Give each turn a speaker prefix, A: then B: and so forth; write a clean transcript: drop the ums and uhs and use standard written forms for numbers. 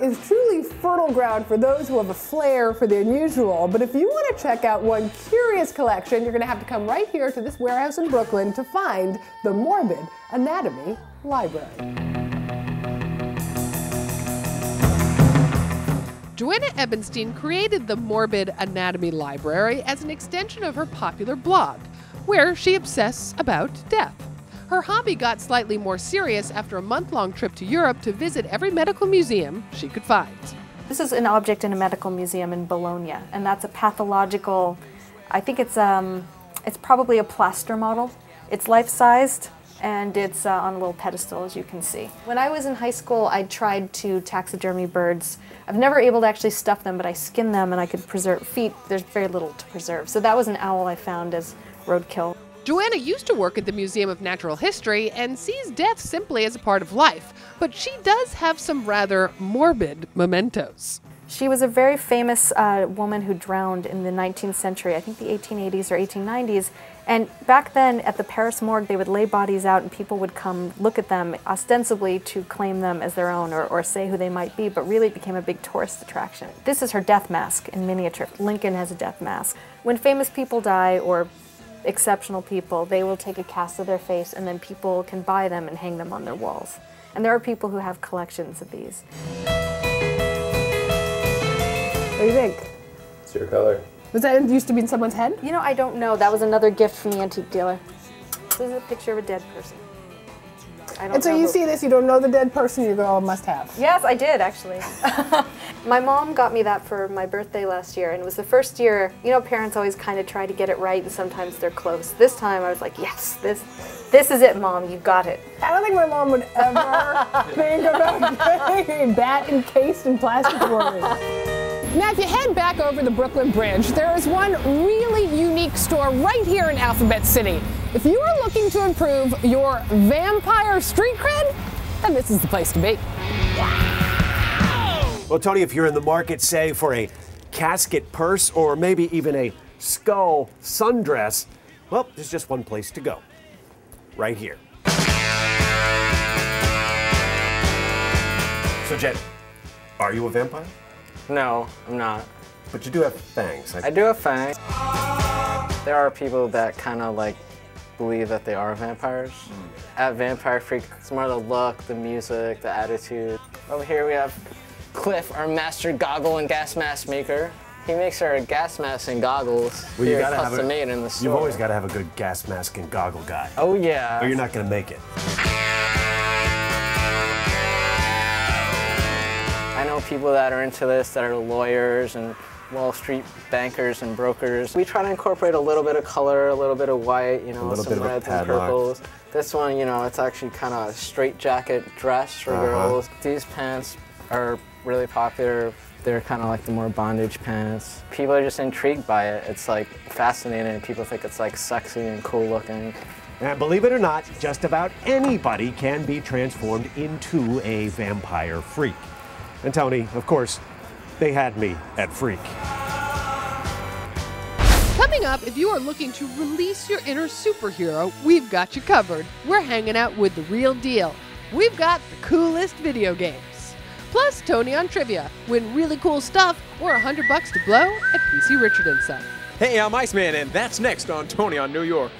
A: is truly fertile ground for those who have a flair for the unusual, but if you want to check out one curious collection, you're going to have to come right here to this warehouse in Brooklyn to find the Morbid Anatomy Library. Joanna Ebenstein created the Morbid Anatomy Library as an extension of her popular blog, where she obsesses about death. Her hobby got slightly more serious after a month-long trip to Europe to visit every medical museum she could find.
B: This is an object in a medical museum in Bologna, and that's a pathological, I think it's probably a plaster model. It's life-sized, and it's on a little pedestal, as you can see. When I was in high school, I tried to taxidermy birds. I've never able to actually stuff them, but I skinned them and I could preserve feet. There's very little to preserve. So that was an owl I found as roadkill.
A: Joanna used to work at the Museum of Natural History and sees death simply as a part of life, but she does have some rather morbid mementos.
B: She was a very famous woman who drowned in the 19th century, I think the 1880s or 1890s. And back then at the Paris morgue, they would lay bodies out and people would come look at them ostensibly to claim them as their own or say who they might be, but really it became a big tourist attraction. This is her death mask in miniature. Lincoln has a death mask. When famous people die or exceptional people, they will take a cast of their face and then people can buy them and hang them on their walls. And there are people who have collections of these. What do you think?
C: It's your color.
A: Was that used to be in someone's head?
B: You know, I don't know. That was another gift from the antique dealer. This is a picture of a dead person.
A: And so you see this, you don't know the dead person, you go, oh, must have.
B: Yes, I did, actually. My mom got me that for my birthday last year, and it was the first year, you know, parents always kind of try to get it right, and sometimes they're close. This time I was like, yes, this is it, Mom, you got it.
A: I don't think my mom would ever think about getting that encased in plastic for me. Now, if you head back over the Brooklyn Bridge, there is one really unique store right here in Alphabet City. If you are looking to improve your vampire street cred, then this is the place to be.
D: Well, Tony, if you're in the market, say, for a casket purse or maybe even a skull sundress, well, there's just one place to go. Right here. So, Jen, are you a vampire?
E: No, I'm not.
D: But you do have fangs.
E: I do have fangs. There are people that kind of like believe that they are vampires. At Vampire Freak, it's more the look, the music, the attitude. Over here we have Cliff, our master goggle and gas mask maker. He makes our gas masks and goggles here custom made in the store.
D: You've always got to have a good gas mask and goggle guy.
E: Oh yeah.
D: Or you're not going to make it.
E: I know people that are into this that are lawyers and Wall Street bankers and brokers. We try to incorporate a little bit of color, a little bit of white, you know, some reds and purples. This one, you know, it's actually kind of a straight jacket dress for girls. These pants are really popular. They're kind of like the more bondage pants. People are just intrigued by it. It's like fascinating. People think it's like sexy and cool looking.
D: And believe it or not, just about anybody can be transformed into a vampire freak. And Tony, of course, they had me at freak.
A: Coming up, if you are looking to release your inner superhero, we've got you covered. We're hanging out with the real deal. We've got the coolest video games. Plus, Tony on trivia. Win really cool stuff or $100 to blow at PC Richard & Son.
C: Hey, I'm Iceman, and that's next on Tony on New York.